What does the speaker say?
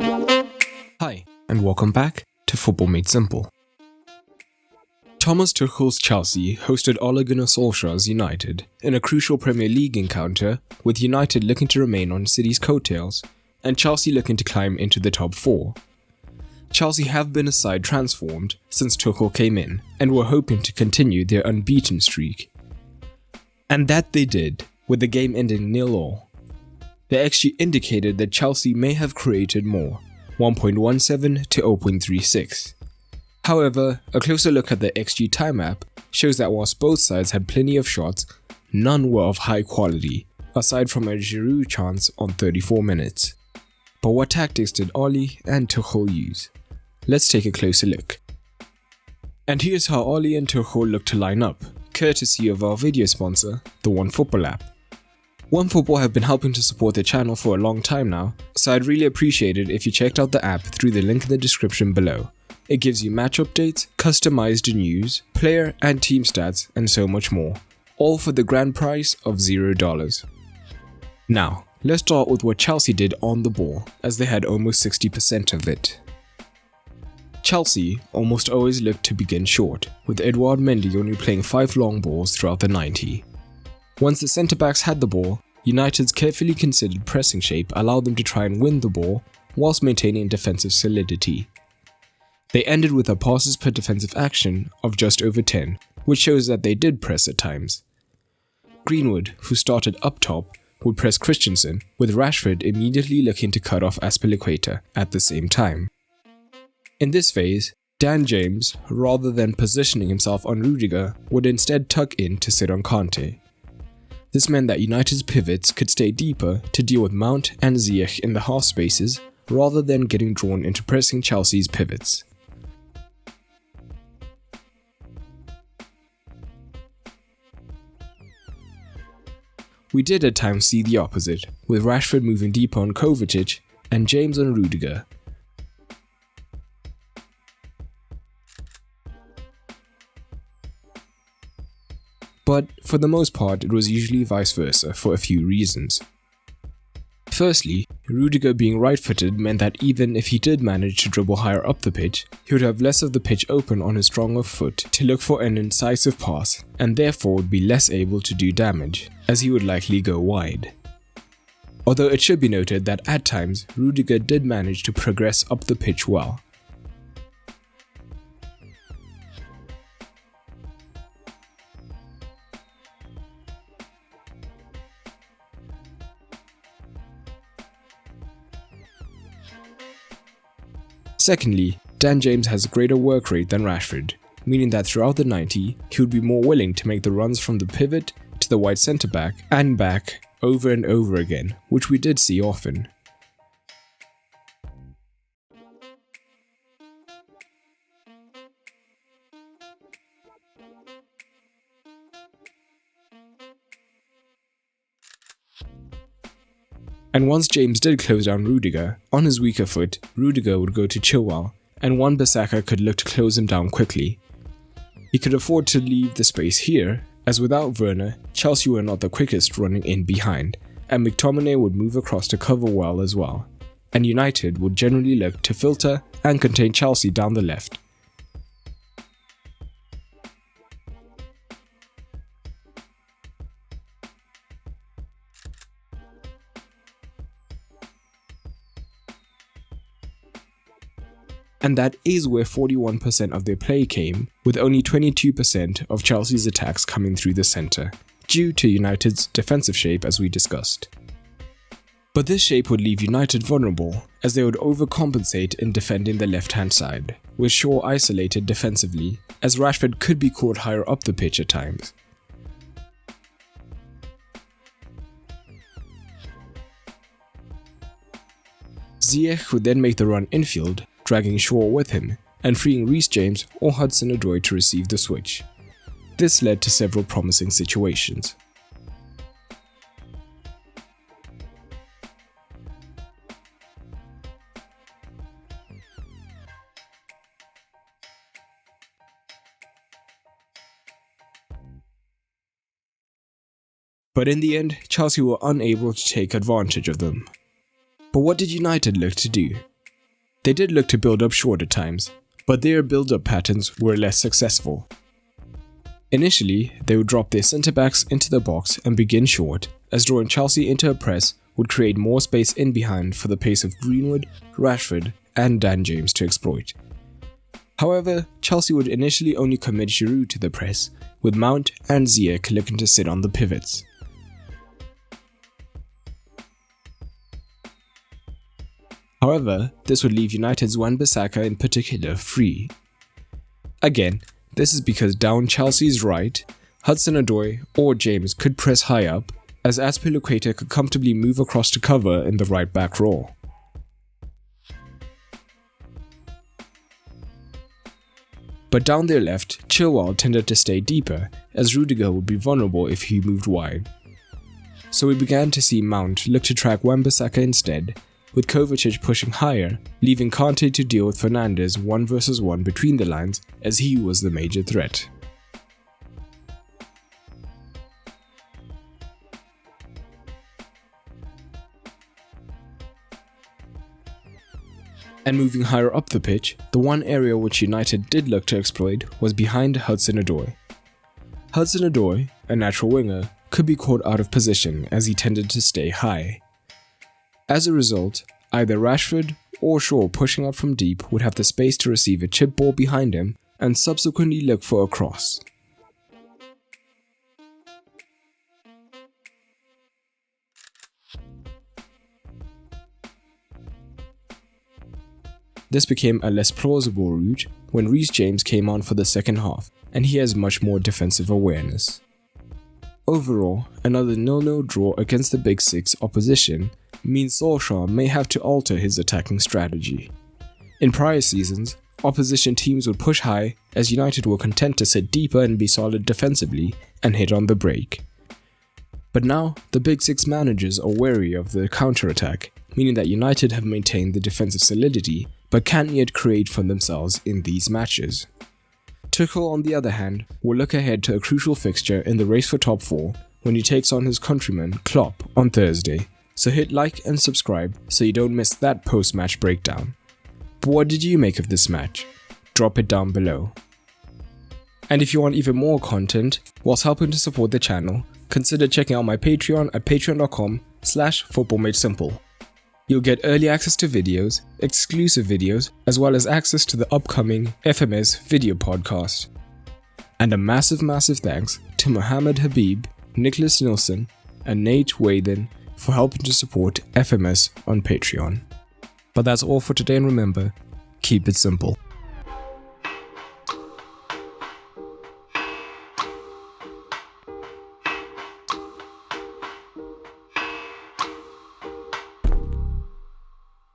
Hi, and welcome back to Football Made Simple. Thomas Tuchel's Chelsea hosted Ole Gunnar Solskjaer's United in a crucial Premier League encounter, with United looking to remain on City's coattails and Chelsea looking to climb into the top four. Chelsea have been a side transformed since Tuchel came in and were hoping to continue their unbeaten streak. And that they did, with the game ending 0-0. The XG indicated that Chelsea may have created more, 1.17 to 0.36. However, a closer look at the XG time map shows that whilst both sides had plenty of shots, none were of high quality, aside from a Giroud chance on 34 minutes. But what tactics did Ole and Tuchel use? Let's take a closer look. And here's how Ole and Tuchel look to line up, courtesy of our video sponsor, the OneFootball app. OneFootball have been helping to support the channel for a long time now, so I'd really appreciate it if you checked out the app through the link in the description below. It gives you match updates, customized news, player and team stats, and so much more, all for the grand price of $0. Now, let's start with what Chelsea did on the ball, as they had almost 60% of it. Chelsea almost always looked to begin short, with Edouard Mendy only playing 5 long balls throughout the 90. Once the centre-backs had the ball, United's carefully considered pressing shape allowed them to try and win the ball whilst maintaining defensive solidity. They ended with a passes per defensive action of just over 10, which shows that they did press at times. Greenwood, who started up top, would press Christensen, with Rashford immediately looking to cut off Azpilicueta at the same time. In this phase, Dan James, rather than positioning himself on Rudiger, would instead tuck in to sit on Kante. This meant that United's pivots could stay deeper to deal with Mount and Ziyech in the half spaces, rather than getting drawn into pressing Chelsea's pivots. We did at times see the opposite, with Rashford moving deeper on Kovacic and James on Rudiger. But for the most part, it was usually vice versa for a few reasons. Firstly, Rudiger being right-footed meant that even if he did manage to dribble higher up the pitch, he would have less of the pitch open on his stronger foot to look for an incisive pass, and therefore would be less able to do damage, as he would likely go wide. Although it should be noted that at times, Rudiger did manage to progress up the pitch well. Secondly, Dan James has a greater work rate than Rashford, meaning that throughout the 90, he would be more willing to make the runs from the pivot to the wide centre-back and back over and over again, which we did see often. And once James did close down Rudiger, on his weaker foot, Rudiger would go to Chilwell, and Wan-Bissaka could look to close him down quickly. He could afford to leave the space here, as without Werner, Chelsea were not the quickest running in behind, and McTominay would move across to cover well as well, and United would generally look to filter and contain Chelsea down the left. And that is where 41% of their play came, with only 22% of Chelsea's attacks coming through the centre, due to United's defensive shape as we discussed. But this shape would leave United vulnerable, as they would overcompensate in defending the left-hand side, with Shaw isolated defensively, as Rashford could be caught higher up the pitch at times. Ziyech would then make the run infield, dragging Shaw with him, and freeing Reece James or Hudson-Odoi to receive the switch. This led to several promising situations. But in the end, Chelsea were unable to take advantage of them. But what did United look to do? They did look to build up short at times, but their build-up patterns were less successful. Initially, they would drop their centre-backs into the box and begin short, as drawing Chelsea into a press would create more space in behind for the pace of Greenwood, Rashford and Dan James to exploit. However, Chelsea would initially only commit Giroud to the press, with Mount and Ziyech looking to sit on the pivots. However, this would leave United's Wan-Bissaka in particular free. Again, this is because down Chelsea's right, Hudson-Odoi or James could press high up, as Azpilicueta could comfortably move across to cover in the right back row. But down their left, Chilwell tended to stay deeper, as Rudiger would be vulnerable if he moved wide. So we began to see Mount look to track Wan-Bissaka instead, with Kovacic pushing higher, leaving Kante to deal with Fernandes 1 versus 1 between the lines, as he was the major threat. And moving higher up the pitch, the one area which United did look to exploit was behind Hudson-Odoi. Hudson-Odoi, a natural winger, could be caught out of position as he tended to stay high. As a result, either Rashford or Shaw pushing up from deep would have the space to receive a chip ball behind him and subsequently look for a cross. This became a less plausible route when Reece James came on for the second half, and he has much more defensive awareness. Overall, another 0-0 draw against the Big Six opposition means Solskjaer may have to alter his attacking strategy. In prior seasons, opposition teams would push high as United were content to sit deeper and be solid defensively and hit on the break. But now, the Big Six managers are wary of the counter-attack, meaning that United have maintained the defensive solidity but can't yet create for themselves in these matches. Tuchel, on the other hand, will look ahead to a crucial fixture in the race for top 4 when he takes on his countryman Klopp on Thursday, so hit like and subscribe so you don't miss that post-match breakdown. But what did you make of this match? Drop it down below. And if you want even more content whilst helping to support the channel, consider checking out my Patreon at patreon.com/footballmadesimple. You'll get early access to videos, exclusive videos, as well as access to the upcoming FMS video podcast. And a massive thanks to Mohammed Habib, Nicholas Nilsson, and Nate Wathen for helping to support FMS on Patreon. But that's all for today, and remember, keep it simple.